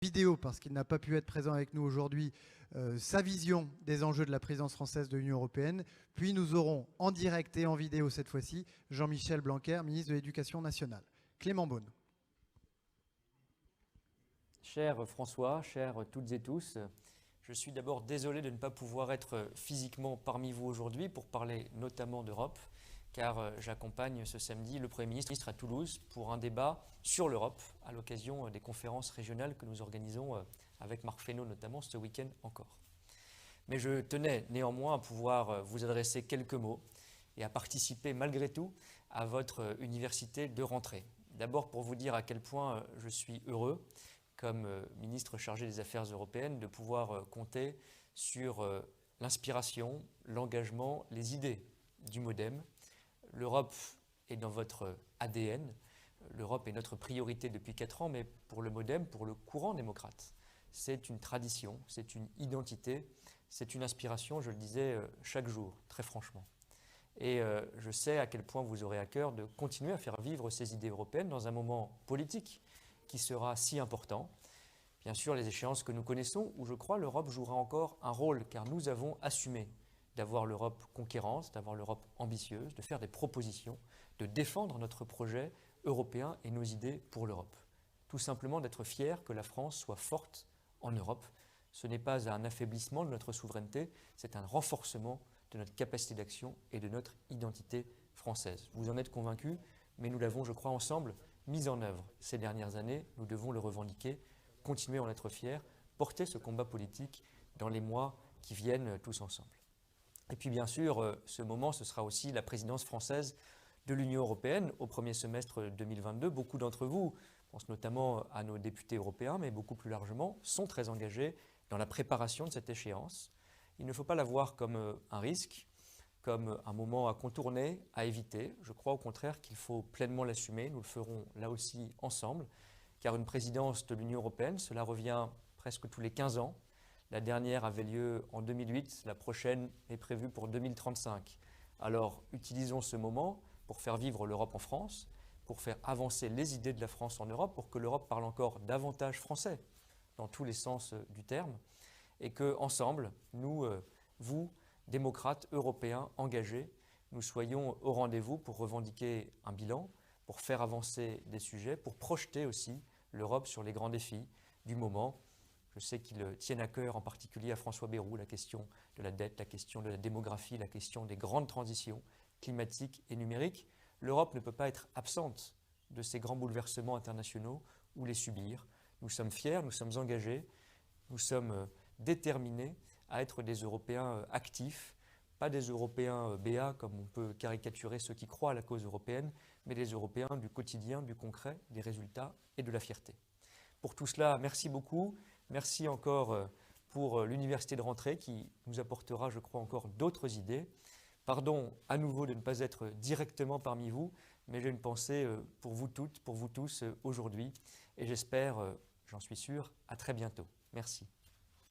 Vidéo, parce qu'il n'a pas pu être présent avec nous aujourd'hui, sa vision des enjeux de la présidence française de l'Union européenne. Puis nous aurons en direct et en vidéo cette fois-ci Jean-Michel Blanquer, ministre de l'Éducation nationale. Clément Beaune. Cher François, chers toutes et tous, je suis d'abord désolé de ne pas pouvoir être physiquement parmi vous aujourd'hui pour parler notamment d'Europe, car j'accompagne ce samedi le Premier ministre à Toulouse pour un débat sur l'Europe à l'occasion des conférences régionales que nous organisons avec Marc Fesneau notamment ce week-end encore. Mais je tenais néanmoins à pouvoir vous adresser quelques mots et à participer malgré tout à votre université de rentrée. D'abord pour vous dire à quel point je suis heureux, comme ministre chargé des Affaires européennes, de pouvoir compter sur l'inspiration, l'engagement, les idées du MoDem. L'Europe est dans votre ADN, l'Europe est notre priorité depuis 4 ans, mais pour le MoDem, pour le courant démocrate, c'est une tradition, c'est une identité, c'est une inspiration, je le disais, chaque jour, très franchement. Et je sais à quel point vous aurez à cœur de continuer à faire vivre ces idées européennes dans un moment politique qui sera si important. Bien sûr, les échéances que nous connaissons, où je crois l'Europe jouera encore un rôle, car nous avons assumé d'avoir l'Europe conquérante, d'avoir l'Europe ambitieuse, de faire des propositions, de défendre notre projet européen et nos idées pour l'Europe. Tout simplement d'être fiers que la France soit forte en Europe. Ce n'est pas un affaiblissement de notre souveraineté, c'est un renforcement de notre capacité d'action et de notre identité française. Vous en êtes convaincus, mais nous l'avons, je crois, ensemble mis en œuvre ces dernières années. Nous devons le revendiquer, continuer à en être fiers, porter ce combat politique dans les mois qui viennent tous ensemble. Et puis bien sûr, ce moment, ce sera aussi la présidence française de l'Union européenne au premier semestre 2022. Beaucoup d'entre vous, je pense notamment à nos députés européens, mais beaucoup plus largement, sont très engagés dans la préparation de cette échéance. Il ne faut pas la voir comme un risque, comme un moment à contourner, à éviter. Je crois au contraire qu'il faut pleinement l'assumer. Nous le ferons là aussi ensemble, car une présidence de l'Union européenne, cela revient presque tous les 15 ans. La dernière avait lieu en 2008, la prochaine est prévue pour 2035. Alors utilisons ce moment pour faire vivre l'Europe en France, pour faire avancer les idées de la France en Europe, pour que l'Europe parle encore davantage français, dans tous les sens du terme, et qu'ensemble, nous, vous, démocrates européens engagés, nous soyons au rendez-vous pour revendiquer un bilan, pour faire avancer des sujets, pour projeter aussi l'Europe sur les grands défis du moment. Je sais qu'ils tiennent à cœur, en particulier à François Bayrou, la question de la dette, la question de la démographie, la question des grandes transitions climatiques et numériques. L'Europe ne peut pas être absente de ces grands bouleversements internationaux ou les subir. Nous sommes fiers, nous sommes engagés, nous sommes déterminés à être des Européens actifs, pas des Européens béats comme on peut caricaturer ceux qui croient à la cause européenne, mais des Européens du quotidien, du concret, des résultats et de la fierté. Pour tout cela, merci beaucoup. Merci encore pour l'université de rentrée qui nous apportera, je crois, encore d'autres idées. Pardon à nouveau de ne pas être directement parmi vous, mais j'ai une pensée pour vous toutes, pour vous tous aujourd'hui. Et j'espère, j'en suis sûr, à très bientôt. Merci.